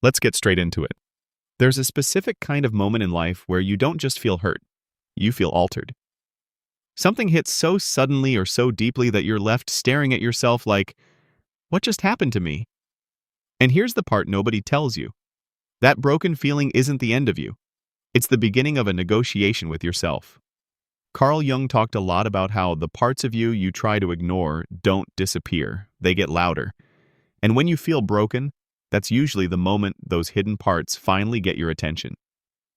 Let's get straight into it. There's a specific kind of moment in life where you don't just feel hurt, you feel altered. Something hits so suddenly or so deeply that you're left staring at yourself like, what just happened to me? And here's the part nobody tells you. That broken feeling isn't the end of you. It's the beginning of a negotiation with yourself. Carl Jung talked a lot about how the parts of you you try to ignore don't disappear, they get louder. And when you feel broken, that's usually the moment those hidden parts finally get your attention.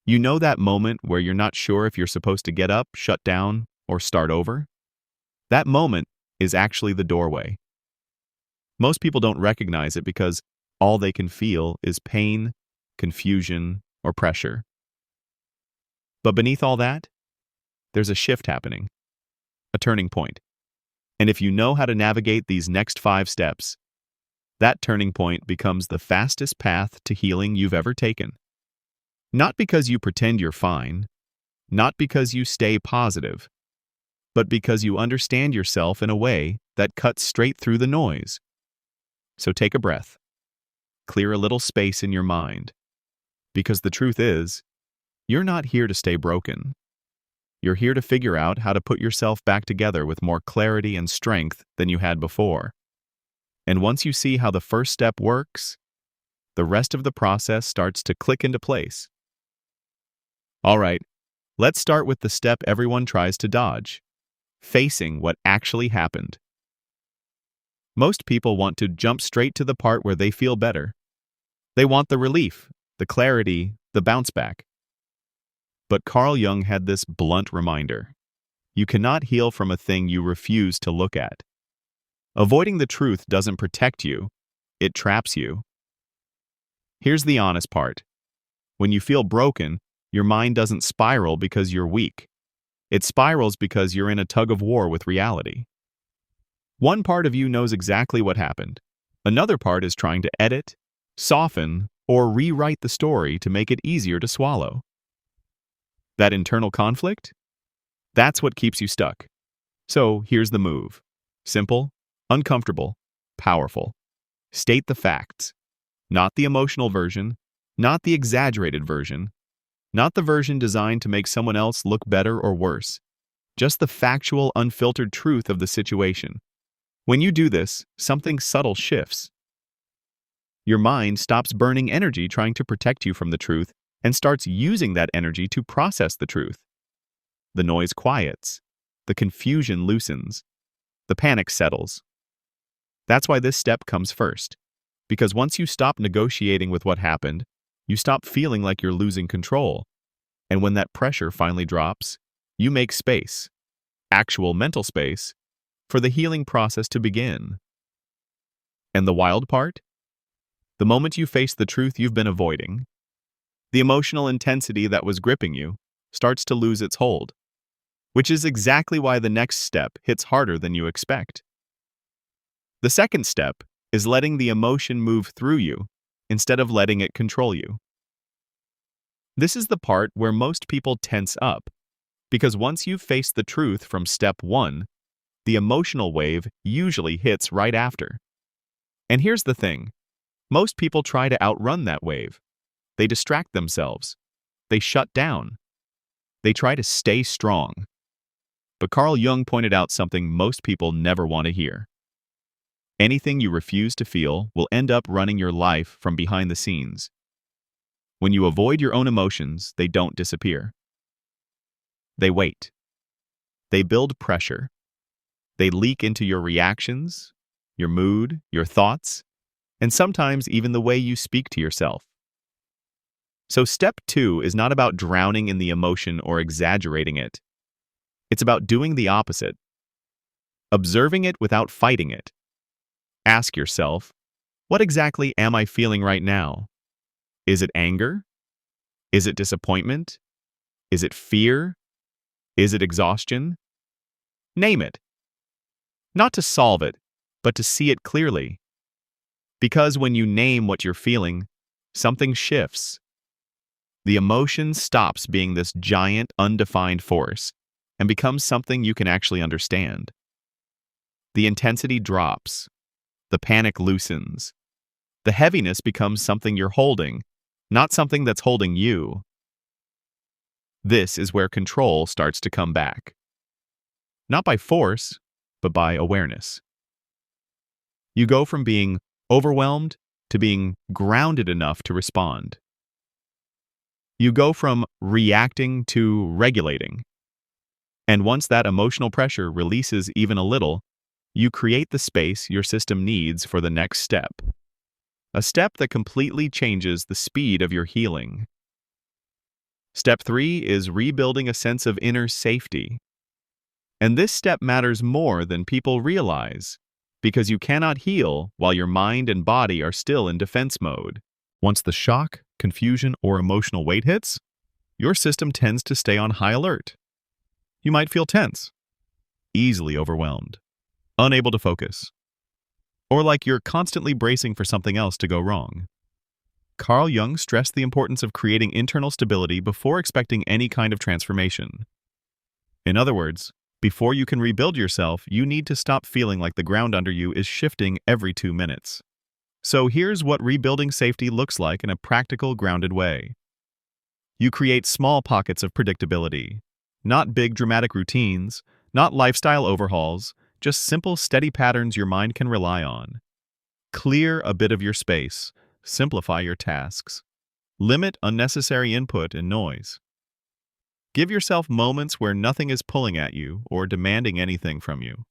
You know that moment where you're not sure if you're supposed to get up, shut down, or start over? That moment is actually the doorway. Most people don't recognize it because all they can feel is pain, confusion, or pressure. But beneath all that, there's a shift happening, a turning point. And if you know how to navigate these next 5 steps, that turning point becomes the fastest path to healing you've ever taken. Not because you pretend you're fine, not because you stay positive, but because you understand yourself in a way that cuts straight through the noise. So take a breath. Clear a little space in your mind. Because the truth is, you're not here to stay broken. You're here to figure out how to put yourself back together with more clarity and strength than you had before. And once you see how the first step works, the rest of the process starts to click into place. All right, let's start with the step everyone tries to dodge: facing what actually happened. Most people want to jump straight to the part where they feel better. They want the relief, the clarity, the bounce back. But Carl Jung had this blunt reminder: you cannot heal from a thing you refuse to look at. Avoiding the truth doesn't protect you, it traps you. Here's the honest part. When you feel broken, your mind doesn't spiral because you're weak. It spirals because you're in a tug of war with reality. One part of you knows exactly what happened. Another part is trying to edit, soften, or rewrite the story to make it easier to swallow. That internal conflict? That's what keeps you stuck. So here's the move. Simple, uncomfortable, powerful. State the facts. Not the emotional version, not the exaggerated version, not the version designed to make someone else look better or worse. Just the factual, unfiltered truth of the situation. When you do this, something subtle shifts. Your mind stops burning energy trying to protect you from the truth and starts using that energy to process the truth. The noise quiets. The confusion loosens. The panic settles. That's why this step comes first. Because once you stop negotiating with what happened, you stop feeling like you're losing control. And when that pressure finally drops, you make space, actual mental space, for the healing process to begin. And the wild part? The moment you face the truth you've been avoiding, the emotional intensity that was gripping you starts to lose its hold, which is exactly why the next step hits harder than you expect. The second step is letting the emotion move through you instead of letting it control you. This is the part where most people tense up, because once you've faced the truth from step 1, the emotional wave usually hits right after. And here's the thing. Most people try to outrun that wave. They distract themselves. They shut down. They try to stay strong. But Carl Jung pointed out something most people never want to hear. Anything you refuse to feel will end up running your life from behind the scenes. When you avoid your own emotions, they don't disappear. They wait. They build pressure. They leak into your reactions, your mood, your thoughts, and sometimes even the way you speak to yourself. So step 2 is not about drowning in the emotion or exaggerating it. It's about doing the opposite. Observing it without fighting it. Ask yourself, what exactly am I feeling right now? Is it anger? Is it disappointment? Is it fear? Is it exhaustion? Name it. Not to solve it, but to see it clearly. Because when you name what you're feeling, something shifts. The emotion stops being this giant, undefined force and becomes something you can actually understand. The intensity drops. The panic loosens. The heaviness becomes something you're holding, not something that's holding you. This is where control starts to come back. Not by force, but by awareness. You go from being overwhelmed to being grounded enough to respond. You go from reacting to regulating. And once that emotional pressure releases even a little, you create the space your system needs for the next step. A step that completely changes the speed of your healing. Step 3 is rebuilding a sense of inner safety. And this step matters more than people realize, because you cannot heal while your mind and body are still in defense mode. Once the shock, confusion, or emotional weight hits, your system tends to stay on high alert. You might feel tense, easily overwhelmed, unable to focus, or like you're constantly bracing for something else to go wrong. Carl Jung stressed the importance of creating internal stability before expecting any kind of transformation. In other words, before you can rebuild yourself, you need to stop feeling like the ground under you is shifting every 2 minutes. So here's what rebuilding safety looks like in a practical, grounded way. You create small pockets of predictability. Not big dramatic routines, not lifestyle overhauls, just simple steady patterns your mind can rely on. Clear a bit of your space, simplify your tasks. Limit unnecessary input and noise. Give yourself moments where nothing is pulling at you or demanding anything from you.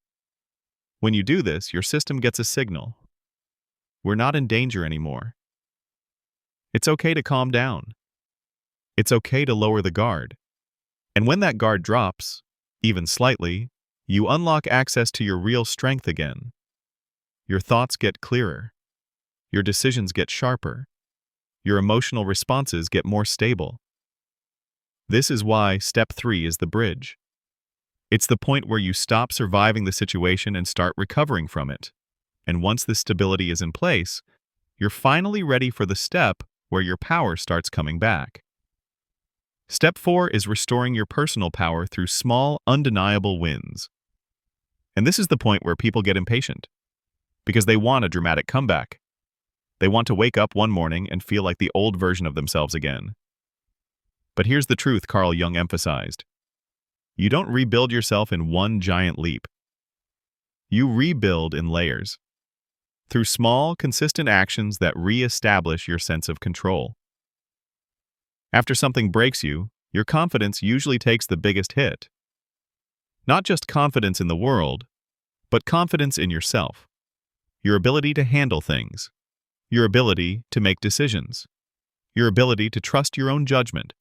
When you do this, your system gets a signal. We're not in danger anymore. It's okay to calm down. It's okay to lower the guard. And when that guard drops, even slightly, you unlock access to your real strength again. Your thoughts get clearer. Your decisions get sharper. Your emotional responses get more stable. This is why step 3 is the bridge. It's the point where you stop surviving the situation and start recovering from it. And once this stability is in place, you're finally ready for the step where your power starts coming back. Step 4 is restoring your personal power through small, undeniable wins. And this is the point where people get impatient, because they want a dramatic comeback. They want to wake up one morning and feel like the old version of themselves again. But here's the truth Carl Jung emphasized. You don't rebuild yourself in one giant leap. You rebuild in layers, through small, consistent actions that re-establish your sense of control. After something breaks you, your confidence usually takes the biggest hit. Not just confidence in the world, but confidence in yourself. Your ability to handle things. Your ability to make decisions. Your ability to trust your own judgment.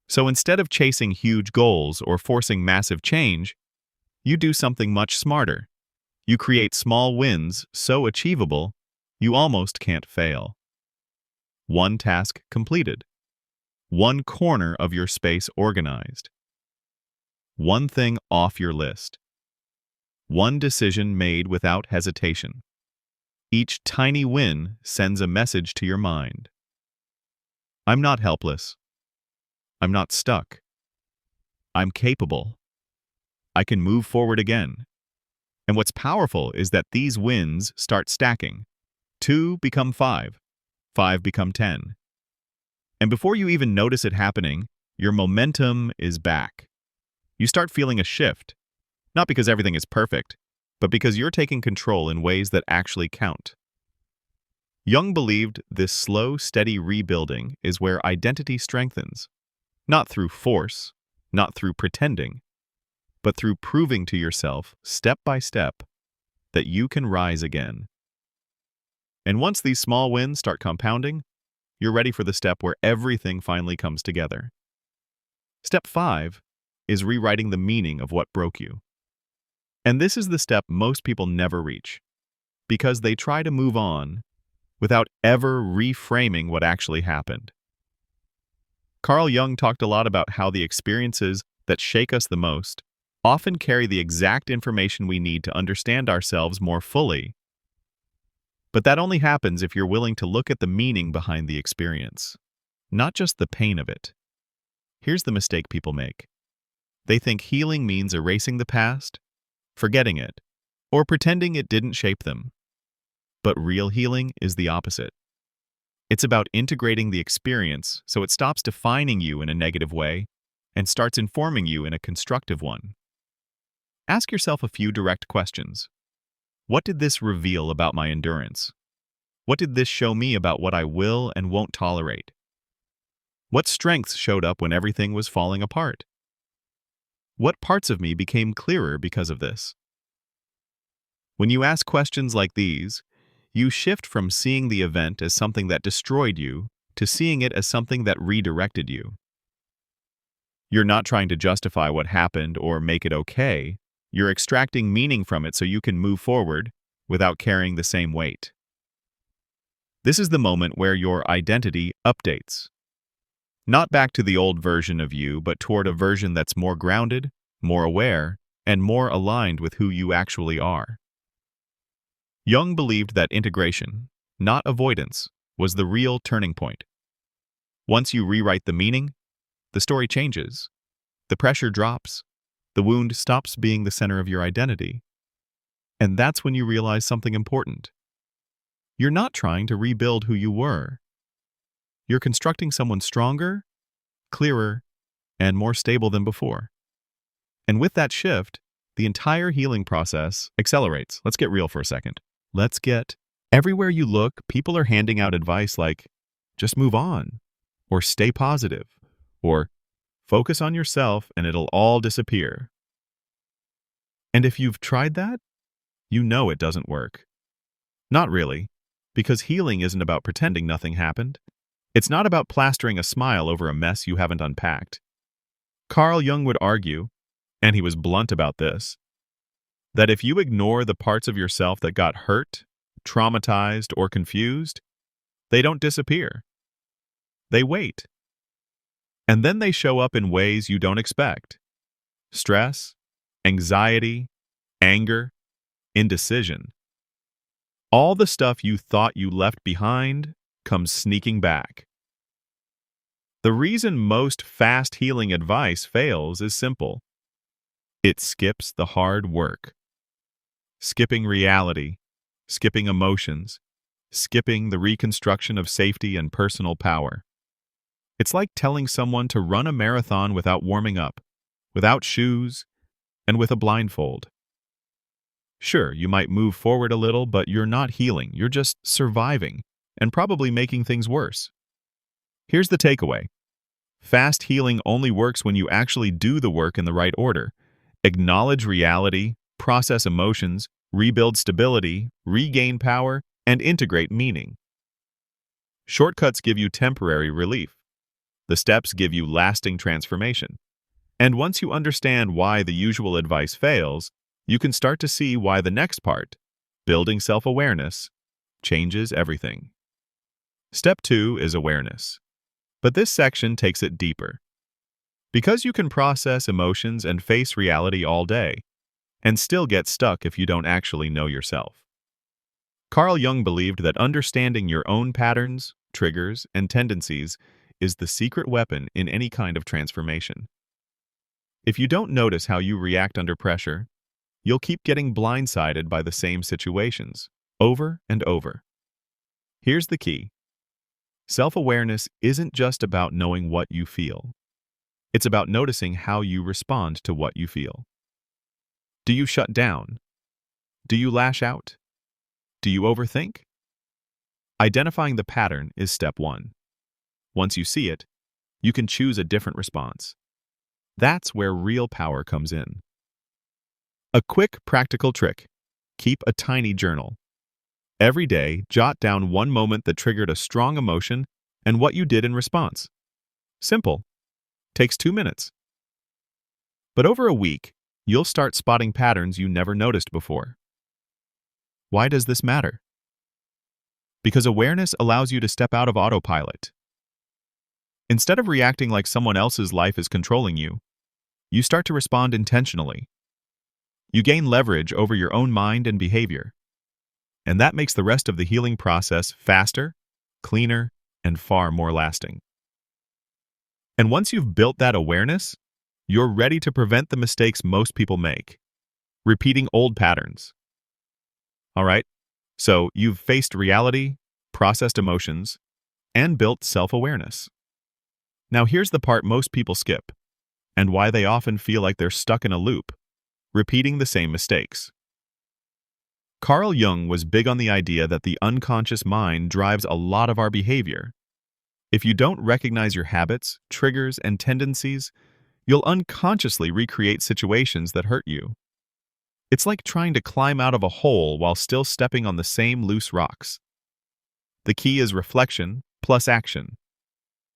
So instead of chasing huge goals or forcing massive change, you do something much smarter. You create small wins so achievable, you almost can't fail. One task completed. One corner of your space organized. One thing off your list. One decision made without hesitation. Each tiny win sends a message to your mind. I'm not helpless. I'm not stuck. I'm capable. I can move forward again. And what's powerful is that these wins start stacking. 2 become 5. 5 become 10. And before you even notice it happening, your momentum is back. You start feeling a shift, not because everything is perfect, but because you're taking control in ways that actually count. Jung believed this slow, steady rebuilding is where identity strengthens, not through force, not through pretending, but through proving to yourself, step by step, that you can rise again. And once these small wins start compounding, you're ready for the step where everything finally comes together. Step 5 is rewriting the meaning of what broke you. And this is the step most people never reach, because they try to move on without ever reframing what actually happened. Carl Jung talked a lot about how the experiences that shake us the most often carry the exact information we need to understand ourselves more fully. But that only happens if you're willing to look at the meaning behind the experience, not just the pain of it. Here's the mistake people make. They think healing means erasing the past, forgetting it, or pretending it didn't shape them. But real healing is the opposite. It's about integrating the experience so it stops defining you in a negative way and starts informing you in a constructive one. Ask yourself a few direct questions. What did this reveal about my endurance? What did this show me about what I will and won't tolerate? What strengths showed up when everything was falling apart? What parts of me became clearer because of this? When you ask questions like these, you shift from seeing the event as something that destroyed you to seeing it as something that redirected you. You're not trying to justify what happened or make it okay. You're extracting meaning from it so you can move forward without carrying the same weight. This is the moment where your identity updates. Not back to the old version of you, but toward a version that's more grounded, more aware, and more aligned with who you actually are. Jung believed that integration, not avoidance, was the real turning point. Once you rewrite the meaning, the story changes. The pressure drops. The wound stops being the center of your identity. And that's when you realize something important. You're not trying to rebuild who you were. You're constructing someone stronger, clearer, and more stable than before. And with that shift, the entire healing process accelerates. Let's get real for a second. Everywhere you look, people are handing out advice like, just move on, or stay positive, or focus on yourself and it'll all disappear. And if you've tried that, you know it doesn't work. Not really, because healing isn't about pretending nothing happened. It's not about plastering a smile over a mess you haven't unpacked. Carl Jung would argue, and he was blunt about this, that if you ignore the parts of yourself that got hurt, traumatized, or confused, they don't disappear. They wait. And then they show up in ways you don't expect. Stress, anxiety, anger, indecision. All the stuff you thought you left behind comes sneaking back. The reason most fast healing advice fails is simple. It skips the hard work. Skipping reality, skipping emotions, skipping the reconstruction of safety and personal power. It's like telling someone to run a marathon without warming up, without shoes, and with a blindfold. Sure, you might move forward a little, but you're not healing. You're just surviving, and probably making things worse. Here's the takeaway. Fast healing only works when you actually do the work in the right order. Acknowledge reality, process emotions, rebuild stability, regain power, and integrate meaning. Shortcuts give you temporary relief. The steps give you lasting transformation. And once you understand why the usual advice fails, you can start to see why the next part, building self-awareness, changes everything. Step 2 is awareness. But this section takes it deeper. Because you can process emotions and face reality all day, and still get stuck if you don't actually know yourself. Carl Jung believed that understanding your own patterns, triggers, and tendencies is the secret weapon in any kind of transformation. If you don't notice how you react under pressure, you'll keep getting blindsided by the same situations, over and over. Here's the key. Self-awareness isn't just about knowing what you feel. It's about noticing how you respond to what you feel. Do you shut down? Do you lash out? Do you overthink? Identifying the pattern is step 1. Once you see it, you can choose a different response. That's where real power comes in. A quick, practical trick. Keep a tiny journal. Every day, jot down one moment that triggered a strong emotion and what you did in response. Simple. Takes 2 minutes. But over a week, you'll start spotting patterns you never noticed before. Why does this matter? Because awareness allows you to step out of autopilot. Instead of reacting like someone else's life is controlling you, you start to respond intentionally. You gain leverage over your own mind and behavior. And that makes the rest of the healing process faster, cleaner, and far more lasting. And once you've built that awareness, you're ready to prevent the mistakes most people make, repeating old patterns. All right, So you've faced reality, processed emotions, and built self-awareness. Now here's the part most people skip, and why they often feel like they're stuck in a loop, repeating the same mistakes. Carl Jung was big on the idea that the unconscious mind drives a lot of our behavior. If you don't recognize your habits, triggers, and tendencies, you'll unconsciously recreate situations that hurt you. It's like trying to climb out of a hole while still stepping on the same loose rocks. The key is reflection plus action.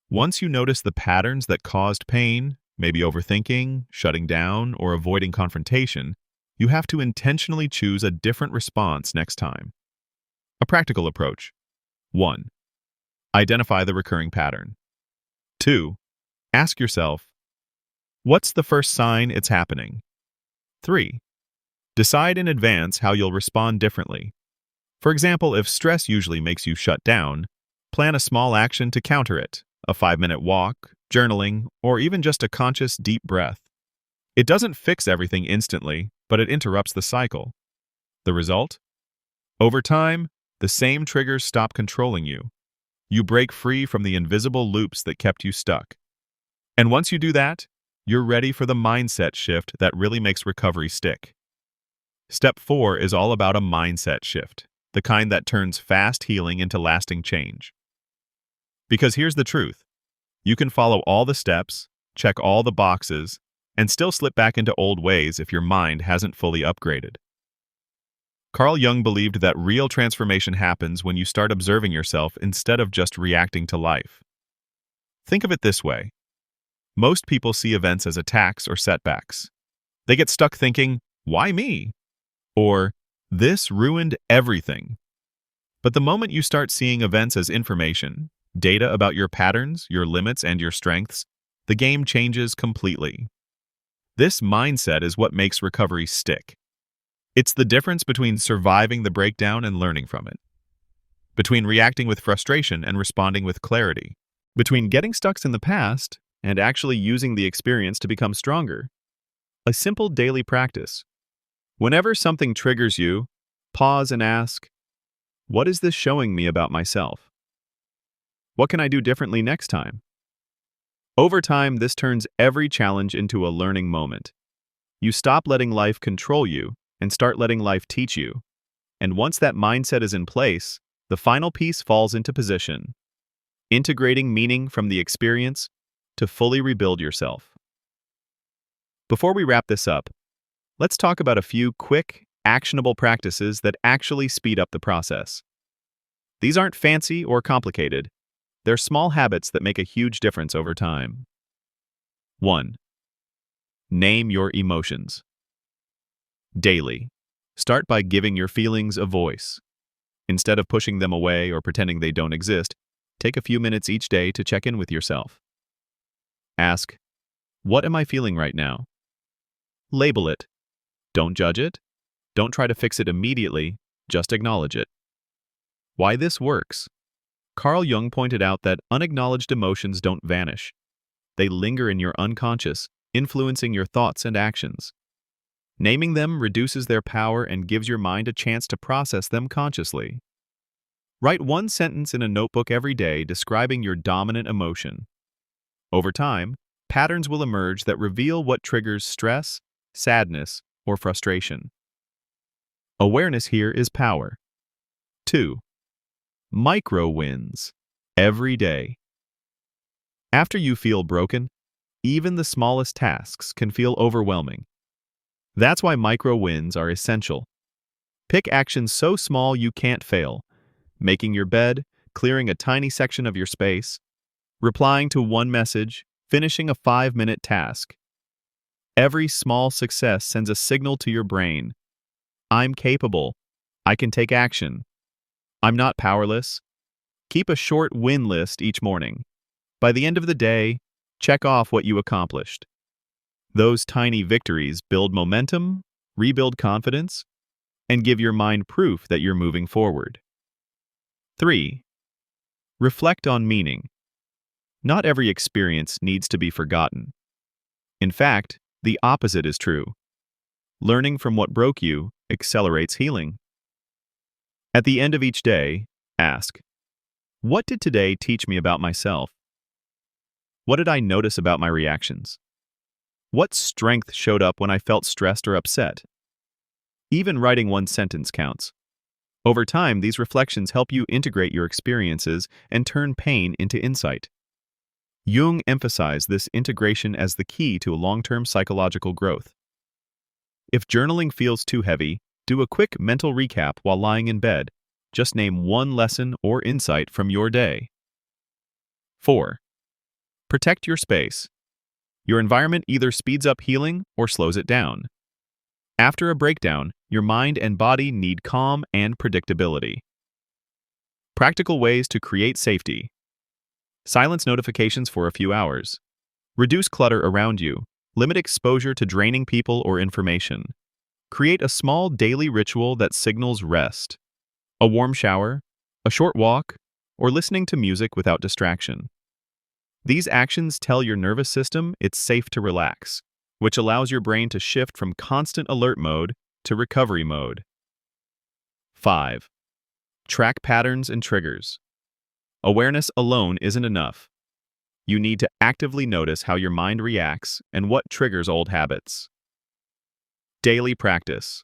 Once you notice the patterns that caused pain, maybe overthinking, shutting down, or avoiding confrontation, you have to intentionally choose a different response next time. A practical approach. 1. Identify the recurring pattern. 2. Ask yourself, what's the first sign it's happening? 3. Decide in advance how you'll respond differently. For example, if stress usually makes you shut down, plan a small action to counter it, a 5-minute walk, journaling, or even just a conscious deep breath. It doesn't fix everything instantly, but it interrupts the cycle. The result? Over time, the same triggers stop controlling you. You break free from the invisible loops that kept you stuck. And once you do that, you're ready for the mindset shift that really makes recovery stick. Step 4 is all about a mindset shift, the kind that turns fast healing into lasting change. Because here's the truth. You can follow all the steps, check all the boxes, and still slip back into old ways if your mind hasn't fully upgraded. Carl Jung believed that real transformation happens when you start observing yourself instead of just reacting to life. Think of it this way. Most people see events as attacks or setbacks. They get stuck thinking, "Why me?" Or, "This ruined everything." But the moment you start seeing events as information, data about your patterns, your limits, and your strengths, the game changes completely. This mindset is what makes recovery stick. It's the difference between surviving the breakdown and learning from it, between reacting with frustration and responding with clarity, between getting stuck in the past and actually using the experience to become stronger. A simple daily practice. Whenever something triggers you, pause and ask, what is this showing me about myself? What can I do differently next time? Over time, this turns every challenge into a learning moment. You stop letting life control you and start letting life teach you. And once that mindset is in place, the final piece falls into position, integrating meaning from the experience to fully rebuild yourself. Before we wrap this up, let's talk about a few quick, actionable practices that actually speed up the process. These aren't fancy or complicated. They're small habits that make a huge difference over time. 1. Name your emotions. Daily. Start by giving your feelings a voice. Instead of pushing them away or pretending they don't exist, take a few minutes each day to check in with yourself. Ask, what am I feeling right now? Label it. Don't judge it. Don't try to fix it immediately, just acknowledge it. Why this works? Carl Jung pointed out that unacknowledged emotions don't vanish. They linger in your unconscious, influencing your thoughts and actions. Naming them reduces their power and gives your mind a chance to process them consciously. Write one sentence in a notebook every day describing your dominant emotion. Over time, patterns will emerge that reveal what triggers stress, sadness, or frustration. Awareness here is power. 2. Micro wins. Every day. After you feel broken, even the smallest tasks can feel overwhelming. That's why micro wins are essential. Pick actions so small you can't fail. Making your bed, clearing a tiny section of your space, replying to one message, finishing a 5-minute task. Every small success sends a signal to your brain. I'm capable. I can take action. I'm not powerless. Keep a short win list each morning. By the end of the day, check off what you accomplished. Those tiny victories build momentum, rebuild confidence, and give your mind proof that you're moving forward. 3. Reflect on meaning. Not every experience needs to be forgotten. In fact, the opposite is true. Learning from what broke you accelerates healing. At the end of each day, ask, what did today teach me about myself? What did I notice about my reactions? What strength showed up when I felt stressed or upset? Even writing one sentence counts. Over time, these reflections help you integrate your experiences and turn pain into insight. Jung emphasized this integration as the key to long-term psychological growth. If journaling feels too heavy, do a quick mental recap while lying in bed. Just name one lesson or insight from your day. 4. Protect your space. Your environment either speeds up healing or slows it down. After a breakdown, your mind and body need calm and predictability. Practical ways to create safety. Silence notifications for a few hours. Reduce clutter around you. Limit exposure to draining people or information. Create a small daily ritual that signals rest. A warm shower, a short walk, or listening to music without distraction. These actions tell your nervous system it's safe to relax, which allows your brain to shift from constant alert mode to recovery mode. 5. Track patterns and triggers. Awareness alone isn't enough. You need to actively notice how your mind reacts and what triggers old habits. Daily practice.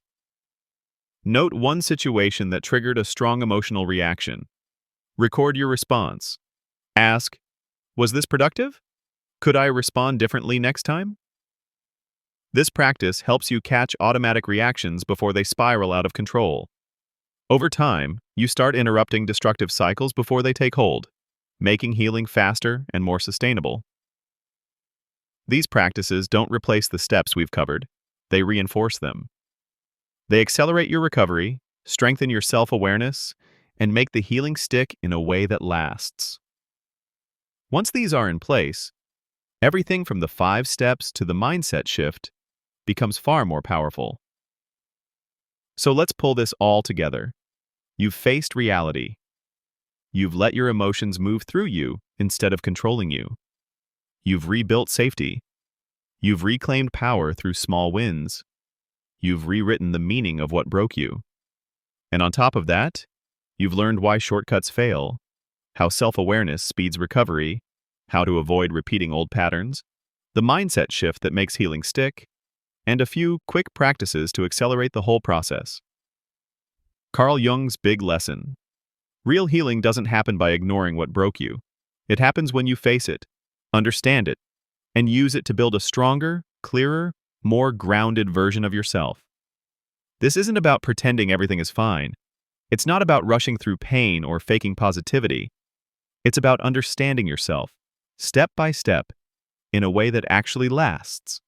Note one situation that triggered a strong emotional reaction. Record your response. Ask, was this productive? Could I respond differently next time? This practice helps you catch automatic reactions before they spiral out of control. Over time, you start interrupting destructive cycles before they take hold, making healing faster and more sustainable. These practices don't replace the steps we've covered, they reinforce them. They accelerate your recovery, strengthen your self-awareness, and make the healing stick in a way that lasts. Once these are in place, everything from the 5 steps to the mindset shift becomes far more powerful. So let's pull this all together. You've faced reality. You've let your emotions move through you instead of controlling you. You've rebuilt safety. You've reclaimed power through small wins. You've rewritten the meaning of what broke you. And on top of that, you've learned why shortcuts fail, how self-awareness speeds recovery, how to avoid repeating old patterns, the mindset shift that makes healing stick, and a few quick practices to accelerate the whole process. Carl Jung's big lesson. Real healing doesn't happen by ignoring what broke you. It happens when you face it, understand it, and use it to build a stronger, clearer, more grounded version of yourself. This isn't about pretending everything is fine. It's not about rushing through pain or faking positivity. It's about understanding yourself, step by step, in a way that actually lasts.